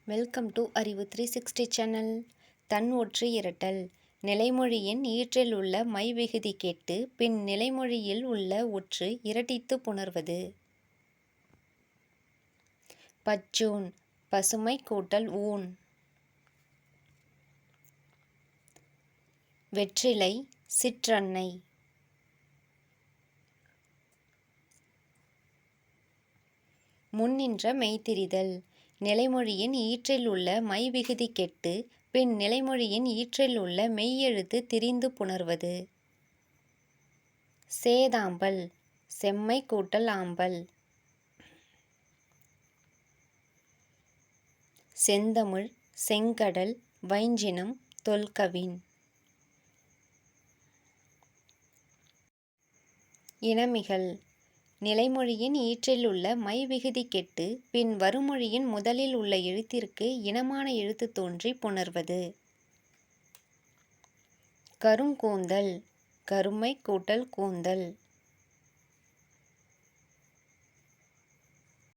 Welcome to அறிவு 360 channel. தன் ஒற்று இரட்டல். நிலைமொழியின் ஈற்றில் உள்ள மை விகுதி கேட்டு பின் நிலைமொழியில் உள்ள ஒற்று இரட்டித்து புணர்வது. பச்சூன் பசுமை கூட்டல் ஊன். வெற்றிலை சிற்றன்னை. முன்னின்ற மெய்திரிதல். நிலைமொழியின் ஈற்றில் உள்ள மை விகுதி கெட்டு பின் நிலைமொழியின் ஈற்றில் உள்ள மெய்யெழுத்து திரிந்து புணர்வது. சேதாம்பல் செம்மை கூட்டல் ஆம்பல். செந்தமிழ் செங்கடல் வைஞ்சினம் தொல்கவின். இனமிகள். நிலைமொழியின் ஈற்றில் உள்ள மை விகுதி கெட்டு பின் வருமொழியின் முதலில் உள்ள எழுத்திற்கு இனமான எழுத்து தோன்றி புணர்வது. கருங்கூந்தல் கருமை கூட்டல் கூந்தல்.